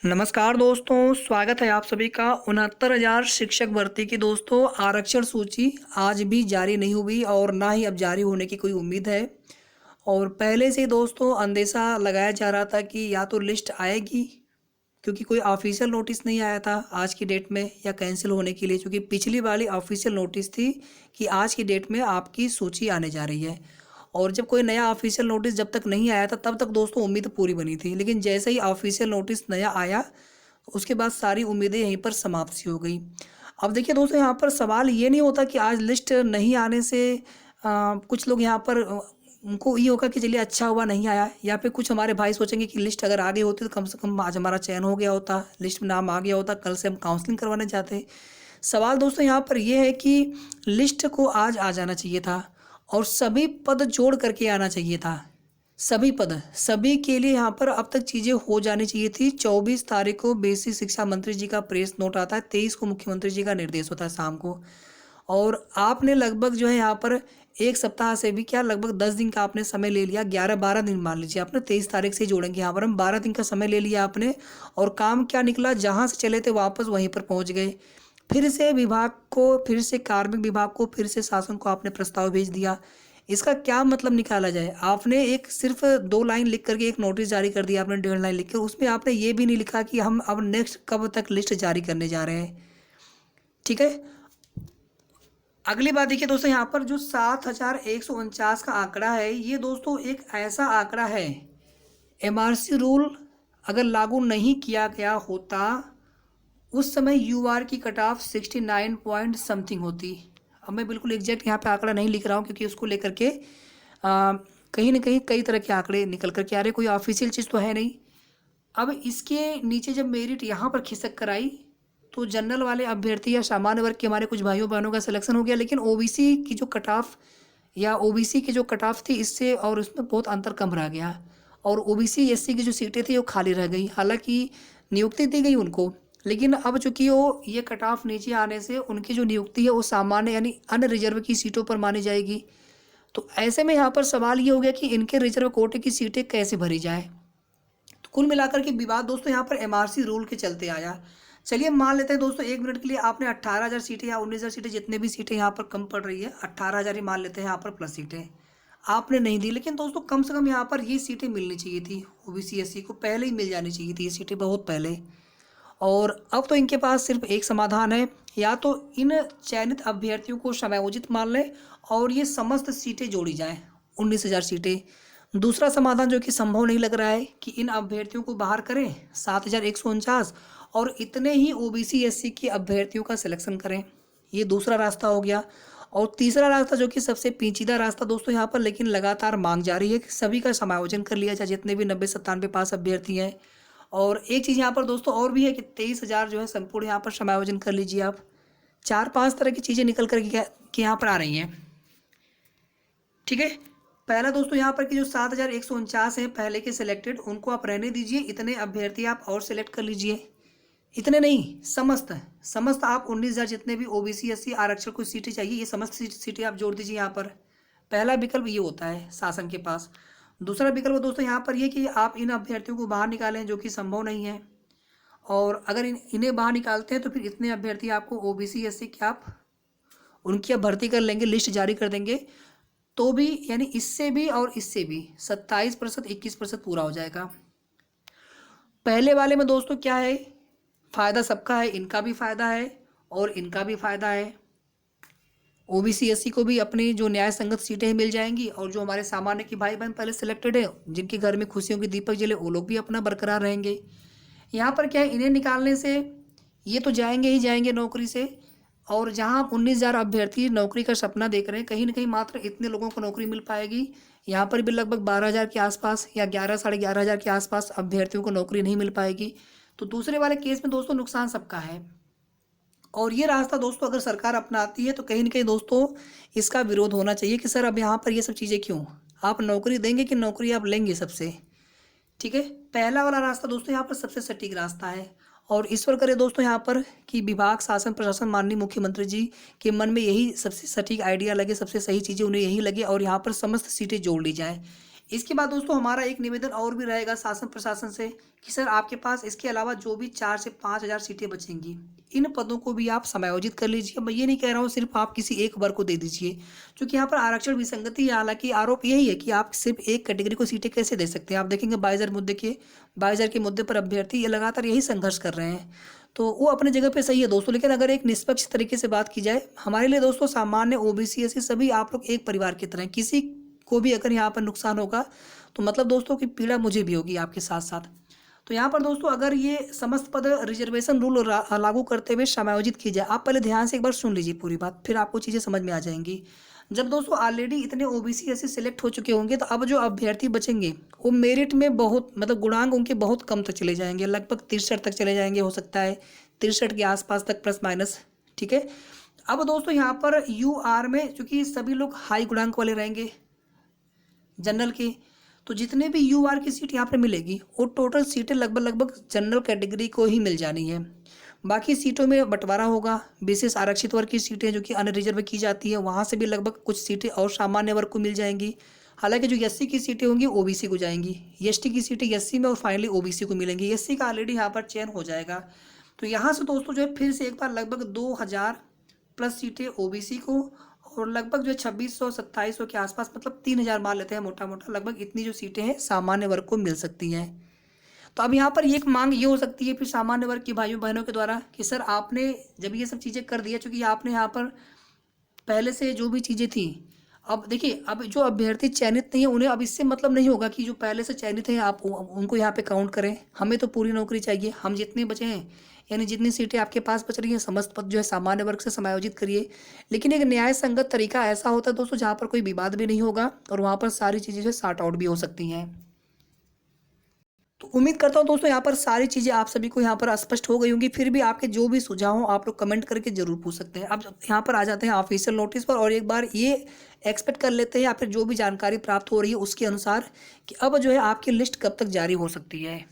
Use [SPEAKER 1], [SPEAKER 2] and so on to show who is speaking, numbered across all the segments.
[SPEAKER 1] नमस्कार दोस्तों, स्वागत है आप सभी का। 69,000 शिक्षक भर्ती की दोस्तों आरक्षण सूची आज भी जारी नहीं हुई और ना ही अब जारी होने की कोई उम्मीद है। और पहले से ही दोस्तों अंदेशा लगाया जा रहा था कि या तो लिस्ट आएगी, क्योंकि कोई ऑफिशियल नोटिस नहीं आया था आज की डेट में या कैंसिल होने के लिए, क्योंकि पिछली वाली ऑफिशियल नोटिस थी कि आज की डेट में आपकी सूची आने जा रही है। और जब कोई नया ऑफिशियल नोटिस जब तक नहीं आया था तब तक दोस्तों उम्मीद पूरी बनी थी, लेकिन जैसे ही ऑफिशियल नोटिस नया आया उसके बाद सारी उम्मीदें यहीं पर समाप्त सी हो गई। अब देखिए दोस्तों, यहाँ पर सवाल ये नहीं होता कि आज लिस्ट नहीं आने से कुछ लोग यहाँ पर उनको ये होगा कि चलिए अच्छा हुआ नहीं आया, या फिर कुछ हमारे भाई सोचेंगे कि लिस्ट अगर आ गई होती तो कम से कम आज हमारा चयन हो गया होता, लिस्ट में नाम आ गया होता, कल से हम काउंसलिंग करवाने जाते। सवाल दोस्तों यहाँ पर यह है कि लिस्ट को आज आ जाना चाहिए था और सभी पद जोड़ करके आना चाहिए था। सभी पद, सभी के लिए यहाँ पर अब तक चीज़ें हो जानी चाहिए थी। 24 तारीख को बेसिक शिक्षा मंत्री जी का प्रेस नोट आता है, 23 को मुख्यमंत्री जी का निर्देश होता है शाम को। और आपने लगभग जो है यहाँ पर एक सप्ताह से भी क्या, लगभग 10 दिन का आपने समय ले लिया, 11-12 दिन मान लीजिए आपने, 23 तारीख से जोड़ेंगे यहाँ पर हम, 12 दिन का समय ले लिया आपने। और काम क्या निकला, जहाँ से चले थे वापस वहीं पर पहुँच गए। फिर से विभाग को, फिर से कार्मिक विभाग को, फिर से शासन को आपने प्रस्ताव भेज दिया। इसका क्या मतलब निकाला जाए, आपने एक सिर्फ 2 लाइन लिख करके एक नोटिस जारी कर दिया आपने, 1.5 लाइन लिख कर, उसमें आपने ये भी नहीं लिखा कि हम अब नेक्स्ट कब तक लिस्ट जारी करने जा रहे हैं। ठीक है, अगली बात देखिए दोस्तों, यहाँ पर जो 7,149 का आंकड़ा है, ये दोस्तों एक ऐसा आंकड़ा है, एमआरसी रूल अगर लागू नहीं किया गया होता उस समय यूआर की कट ऑफ 69 पॉइंट समथिंग होती। अब मैं बिल्कुल एग्जैक्ट यहाँ पे आंकड़ा नहीं लिख रहा हूँ, क्योंकि उसको लेकर के कहीं ना कहीं कई तरह के आंकड़े निकल करके आ रहे, कोई ऑफिशियल चीज़ तो है नहीं। अब इसके नीचे जब मेरिट यहाँ पर खिसक कर आई तो जनरल वाले अभ्यर्थी या सामान्य वर्ग के हमारे कुछ भाइयों बहनों का सिलेक्शन हो गया, लेकिन ओबीसी की जो कट ऑफ या ओबीसी की जो कट ऑफ थी इससे और उसमें बहुत अंतर कम रह गया। और ओबीसी एससी की जो सीटें थी वो खाली रह गई, हालांकि नियुक्ति दी गई उनको, लेकिन अब चूंकि वो ये कट ऑफ नीचे आने से उनकी जो नियुक्ति है वो सामान्य यानी अन्य रिजर्व की सीटों पर मानी जाएगी। तो ऐसे में यहाँ पर सवाल ये हो गया कि इनके रिजर्व कोटे की सीटें कैसे भरी जाए। तो कुल मिलाकर के विवाद दोस्तों यहाँ पर एमआरसी रूल के चलते आया। चलिए मान लेते हैं दोस्तों, 1 मिनट के लिए आपने 18,000 सीटें या 19,000 सीटें, जितने भी सीटें यहाँ पर कम पड़ रही है, 18,000 ही मान लेते हैं यहाँ पर प्लस सीटें आपने नहीं दी, लेकिन दोस्तों कम से कम यहाँ पर ये सीटें मिलनी चाहिए थी। ओबीसी एससी को पहले ही मिल जानी चाहिए थी ये सीटें, बहुत पहले। और अब तो इनके पास सिर्फ एक समाधान है, या तो इन चयनित अभ्यर्थियों को समायोजित मान लें और ये समस्त सीटें जोड़ी जाएं, 19,000 सीटें। दूसरा समाधान जो कि संभव नहीं लग रहा है कि इन अभ्यर्थियों को बाहर करें 7,149 और इतने ही ओबीसी एससी के अभ्यर्थियों का सिलेक्शन करें, ये दूसरा रास्ता हो गया। और तीसरा रास्ता जो कि सबसे पेचीदा रास्ता दोस्तों यहाँ पर, लेकिन लगातार मांग जारी है कि सभी का समायोजन कर लिया जाए, जितने भी 90-97 पास अभ्यर्थी हैं। और एक चीज़ यहाँ पर दोस्तों और भी है कि 23,000 जो है संपूर्ण यहाँ पर समायोजन कर लीजिए आप। 4-5 तरह की चीज़ें निकल कर के यहाँ पर आ रही हैं। ठीक है, पहला दोस्तों यहाँ पर कि जो 7,149 हैं पहले के सिलेक्टेड, उनको आप रहने दीजिए, इतने अभ्यर्थी आप और सिलेक्ट कर लीजिए। इतने नहीं, समस्त आप 19,000 जितने भी ओबीसी एससी आरक्षण को सीटें चाहिए, ये समस्त सीटें आप जोड़ दीजिए यहाँ पर। पहला विकल्प ये होता है शासन के पास। दूसरा विकल्प दोस्तों यहाँ पर ये कि आप इन अभ्यर्थियों को बाहर निकालें, जो कि संभव नहीं है। और अगर इन्हें बाहर निकालते हैं तो फिर इतने अभ्यर्थी आपको ओबीसी एससी के आप उनकी आप भर्ती कर लेंगे, लिस्ट जारी कर देंगे, तो भी यानी इससे भी और इससे भी 27%, 21% पूरा हो जाएगा। पहले वाले में दोस्तों क्या है, फ़ायदा सबका है, इनका भी फ़ायदा है और इनका भी फ़ायदा है। ओबीसी एससी को भी अपनी जो न्याय संगत सीटें मिल जाएंगी, और जो हमारे सामान्य के भाई बहन पहले सिलेक्टेड है, जिनके घर में खुशियों की दीपक जले, वो लोग भी अपना बरकरार रहेंगे। यहाँ पर क्या है, इन्हें निकालने से ये तो जाएंगे ही जाएंगे नौकरी से, और जहाँ 19,000 अभ्यर्थी नौकरी का सपना देख रहे हैं, कहीं ना कहीं मात्र इतने लोगों को नौकरी मिल पाएगी। यहाँ पर भी लगभग 12,000 के आसपास या 11-11,500 के आसपास अभ्यर्थियों को नौकरी नहीं मिल पाएगी। तो दूसरे वाले केस में दोस्तों नुकसान सबका है। और ये रास्ता दोस्तों अगर सरकार अपनाती है तो कहीं ना कहीं दोस्तों इसका विरोध होना चाहिए कि सर अब यहाँ पर ये सब चीज़ें क्यों, आप नौकरी देंगे कि नौकरी आप लेंगे सबसे। ठीक है, पहला वाला रास्ता दोस्तों यहाँ पर सबसे सटीक रास्ता है। और ईश्वर करे दोस्तों यहाँ पर कि विभाग, शासन, प्रशासन, माननीय मुख्यमंत्री जी के मन में यही सबसे सटीक आइडिया लगे, सबसे सही चीज़ें उन्हें यही लगे और यहाँ पर समस्त सीटें जोड़ ली जाएँ। इसके बाद दोस्तों हमारा एक निवेदन और भी रहेगा शासन प्रशासन से कि सर आपके पास इसके अलावा जो भी 4 से 5,000 सीटें बचेंगी, इन पदों को भी आप समायोजित कर लीजिए। मैं ये नहीं कह रहा हूँ सिर्फ आप किसी एक वर्ग को दे दीजिए, क्योंकि यहाँ पर आरक्षण विसंगति है। हालांकि आरोप यही है कि आप सिर्फ एक कैटेगरी को सीटें कैसे दे सकते हैं। आप देखेंगे 22,000 के मुद्दे पर अभ्यर्थी ये लगातार यही संघर्ष कर रहे हैं, तो वो अपने जगह पे सही है दोस्तों। लेकिन अगर एक निष्पक्ष तरीके से बात की जाए, हमारे लिए दोस्तों सामान्य ओबीसी एससी सभी आप लोग एक परिवार की तरह हैं। किसी को भी अगर यहाँ पर नुकसान होगा तो मतलब दोस्तों की पीड़ा मुझे भी होगी आपके साथ साथ। तो यहाँ पर दोस्तों अगर ये समस्त पद रिजर्वेशन रूल लागू करते हुए समायोजित की जाए, आप पहले ध्यान से एक बार सुन लीजिए पूरी बात, फिर आपको चीज़ें समझ में आ जाएंगी। जब दोस्तों ऑलरेडी इतने ओबीसी एससी सिलेक्ट हो चुके होंगे, तो अब जो अभ्यर्थी बचेंगे वो मेरिट में बहुत मतलब गुणांक उनके बहुत कम तक चले जाएंगे, लगभग 63 तक चले जाएंगे, हो सकता है 63 के आसपास तक प्लस माइनस। ठीक है। अब दोस्तों यहाँ पर यूआर में चूंकि सभी लोग हाई गुणांक वाले रहेंगे जनरल के, तो जितने भी यूआर की सीट यहाँ पर मिलेगी वो टोटल सीटें लगभग जनरल कैटेगरी को ही मिल जानी है। बाकी सीटों में बंटवारा होगा। विशेष आरक्षित वर्ग की सीटें जो कि अनरिजर्व की जाती है, वहाँ से भी लगभग कुछ सीटें और सामान्य वर्ग को मिल जाएंगी। हालांकि जो एससी की सीटें होंगी ओबीसी को जाएंगी, एसटी की सीटें एससी में और फाइनली ओबीसी को मिलेंगी। एससी का ऑलरेडी यहाँ पर चयन हो जाएगा। तो यहाँ से दोस्तों जो है फिर से एक बार लगभग 2,000 प्लस सीटें ओबीसी को और लगभग जो है 2,600-2,700 के आसपास, मतलब 3,000 मान लेते हैं मोटा मोटा, लगभग इतनी जो सीटें हैं सामान्य वर्ग को मिल सकती हैं। तो अब यहाँ पर एक मांग ये हो सकती है फिर सामान्य वर्ग के भाइयों बहनों के द्वारा कि सर आपने जब ये सब चीज़ें कर दिया, चूँकि आपने यहाँ पर पहले से जो भी चीज़ें थी, अब देखिए अब जो अभ्यर्थी चयनित नहीं है उन्हें अब इससे मतलब नहीं होगा कि जो पहले से चयनित हैं आप उनको यहाँ पे काउंट करें। हमें तो पूरी नौकरी चाहिए। हम जितने बचे हैं, यानी जितनी सीटें आपके पास बच रही हैं, समस्त पद जो है सामान्य वर्ग से समायोजित करिए। लेकिन एक न्याय संगत तरीका ऐसा होता है दोस्तों जहाँ पर कोई विवाद भी नहीं होगा और वहाँ पर सारी चीज़ें जो है सॉर्ट आउट भी हो सकती हैं। तो उम्मीद करता हूँ दोस्तों यहाँ पर सारी चीज़ें आप सभी को यहाँ पर स्पष्ट हो गई होंगी। फिर भी आपके जो भी सुझाव हो आप लोग कमेंट करके जरूर पूछ सकते हैं। अब यहाँ पर आ जाते हैं ऑफिशियल नोटिस पर और एक बार ये एक्सपेक्ट कर लेते हैं या फिर जो भी जानकारी प्राप्त हो रही है उसके अनुसार कि अब जो है आपकी लिस्ट कब तक जारी हो सकती है।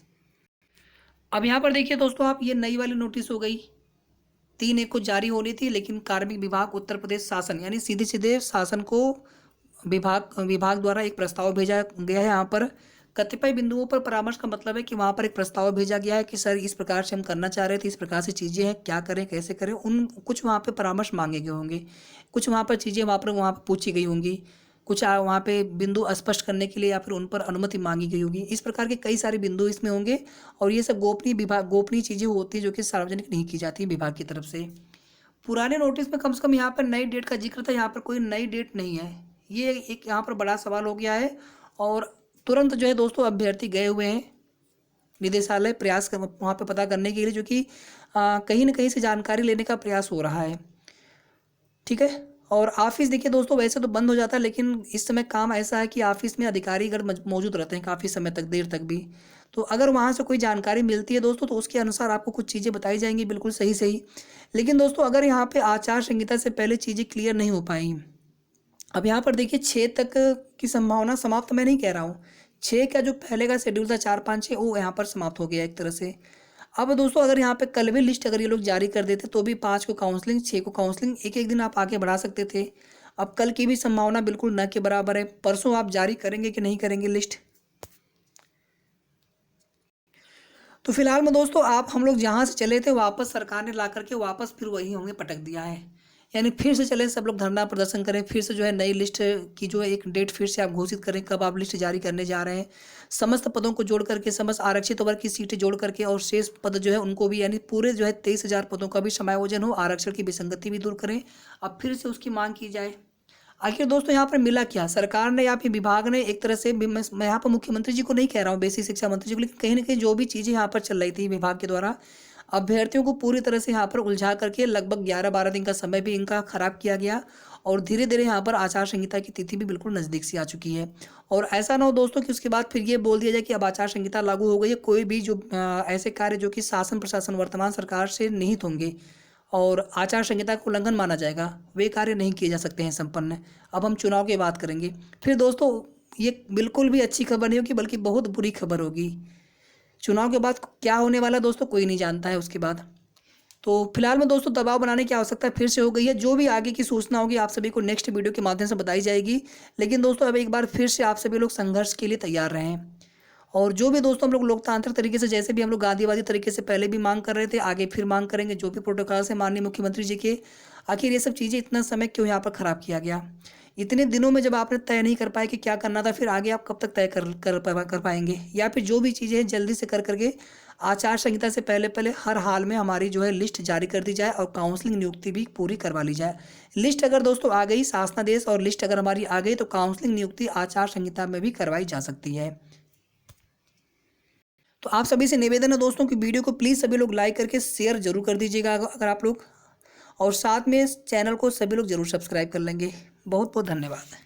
[SPEAKER 1] अब यहाँ पर देखिए दोस्तों, आप ये नई वाली नोटिस हो गई, 3 एक को जारी होनी थी, लेकिन कार्मिक विभाग उत्तर प्रदेश शासन यानी सीधे सीधे शासन को विभाग द्वारा एक प्रस्ताव भेजा गया है। यहाँ पर कतिपय बिंदुओं पर परामर्श का मतलब है कि वहाँ पर एक प्रस्ताव भेजा गया है कि सर इस प्रकार से हम करना चाह रहे थे, इस प्रकार से चीज़ें हैं, क्या करें कैसे करें। उन कुछ वहाँ पे परामर्श मांगे गए होंगे, कुछ वहाँ पर चीज़ें वहाँ पर पूछी गई होंगी, कुछ वहाँ पे बिंदु स्पष्ट करने के लिए या फिर उन पर अनुमति मांगी गई होगी। इस प्रकार के कई सारे बिंदु इसमें होंगे और ये सब गोपनीय चीज़ें होती हैं जो कि सार्वजनिक नहीं की जाती विभाग की तरफ से। पुराने नोटिस में कम से कम यहाँ पर नई डेट का जिक्र था, यहाँ पर कोई नई डेट नहीं है। ये एक यहाँ पर बड़ा सवाल हो गया है और तुरंत जो है दोस्तों अभ्यर्थी गए हुए हैं निदेशालय प्रयास कर वहाँ पे पता करने के लिए, जो कि कहीं ना कहीं से जानकारी लेने का प्रयास हो रहा है। ठीक है। और ऑफिस देखिए दोस्तों वैसे तो बंद हो जाता है, लेकिन इस समय काम ऐसा है कि ऑफिस में अधिकारीगण मौजूद रहते हैं काफ़ी समय तक, देर तक भी। तो अगर वहाँ से कोई जानकारी मिलती है दोस्तों तो उसके अनुसार आपको कुछ चीज़ें बताई जाएंगी बिल्कुल सही सही। लेकिन दोस्तों अगर यहाँ पे आचार संहिता से पहले चीज़ें क्लियर नहीं हो पाई, अब यहाँ पर देखिए 6 तक की संभावना, समाप्त मैं नहीं कह रहा हूँ, 6 का जो पहले का शेड्यूल था 4, 5, 6 वो यहाँ पर समाप्त हो गया एक तरह से। अब दोस्तों अगर यहाँ पे कल भी लिस्ट अगर ये लोग जारी कर देते तो भी 5 को काउंसलिंग, 6 को काउंसलिंग, एक एक दिन आप आगे बढ़ा सकते थे। अब कल की भी संभावना बिल्कुल न के बराबर है। परसों आप जारी करेंगे कि नहीं करेंगे लिस्ट। तो फिलहाल में दोस्तों आप हम लोग जहाँ से चले थे वापस सरकार ने ला करके वापस फिर वही होंगे पटक दिया है, यानी फिर से चले सब लोग धरना प्रदर्शन करें, फिर से जो है नई लिस्ट की जो है एक डेट फिर से आप घोषित करें कब आप लिस्ट जारी करने जा रहे हैं। समस्त पदों को जोड़ करके, समस्त आरक्षित वर्ग की सीटें जोड़ करके और शेष पद जो है उनको भी, यानी पूरे जो है 23,000 पदों का भी समायोजन हो, आरक्षण की विसंगति भी दूर करें। अब फिर से उसकी मांग की जाए। आखिर दोस्तों यहाँ पर मिला क्या, सरकार ने या फिर विभाग ने एक तरह से, मैं यहाँ पर मुख्यमंत्री जी को नहीं कह रहा हूँ, बेसिक शिक्षा मंत्री जी को, लेकिन कहीं ना कहीं जो भी चीज़ें यहाँ पर चल रही थी विभाग के द्वारा अभ्यर्थियों को पूरी तरह से यहाँ पर उलझा करके लगभग 11-12 दिन का समय भी इनका खराब किया गया और धीरे धीरे यहाँ पर आचार संहिता की तिथि भी बिल्कुल नज़दीक से आ चुकी है। और ऐसा ना हो दोस्तों कि उसके बाद फिर ये बोल दिया जाए कि अब आचार संहिता लागू हो गई है, कोई भी जो ऐसे कार्य जो कि शासन प्रशासन वर्तमान सरकार से निहित होंगे और आचार संहिता का उल्लंघन माना जाएगा, वे कार्य नहीं किए जा सकते हैं संपन्न। अब हम चुनाव की बात करेंगे, फिर दोस्तों ये बिल्कुल भी अच्छी खबर नहीं होगी बल्कि बहुत बुरी खबर होगी। चुनाव के बाद क्या होने वाला दोस्तों कोई नहीं जानता है उसके बाद। तो फिलहाल में दोस्तों दबाव बनाने की आवश्यकता फिर से हो गई है। जो भी आगे की सूचना होगी आप सभी को नेक्स्ट वीडियो के माध्यम से बताई जाएगी। लेकिन दोस्तों अब एक बार फिर से आप सभी लोग संघर्ष के लिए तैयार रहें। और जो भी दोस्तों हम लोग लोकतांत्रिक तरीके से, जैसे भी हम लोग गांधीवादी तरीके से पहले भी मांग कर रहे थे, आगे फिर मांग करेंगे। जो भी प्रोटोकॉल है माननीय मुख्यमंत्री जी के, आखिर ये सब चीज़ें इतना समय क्यों यहाँ पर खराब किया गया? इतने दिनों में जब आपने तय नहीं कर पाए कि क्या करना था, फिर आगे आप कब तक तय कर पाएंगे? या फिर जो भी चीज़ें हैं जल्दी से कर करके आचार संहिता से पहले पहले हर हाल में हमारी जो है लिस्ट जारी कर दी जाए और काउंसलिंग नियुक्ति भी पूरी करवा ली जाए। लिस्ट अगर दोस्तों आ गई, शासनादेश और लिस्ट अगर हमारी आ गई, तो काउंसलिंग नियुक्ति आचार संहिता में भी करवाई जा सकती है। तो आप सभी से निवेदन है दोस्तों कि वीडियो को प्लीज़ सभी लोग लाइक करके शेयर जरूर कर दीजिएगा अगर आप लोग, और साथ में इस चैनल को सभी लोग जरूर सब्सक्राइब कर लेंगे। बहुत बहुत धन्यवाद।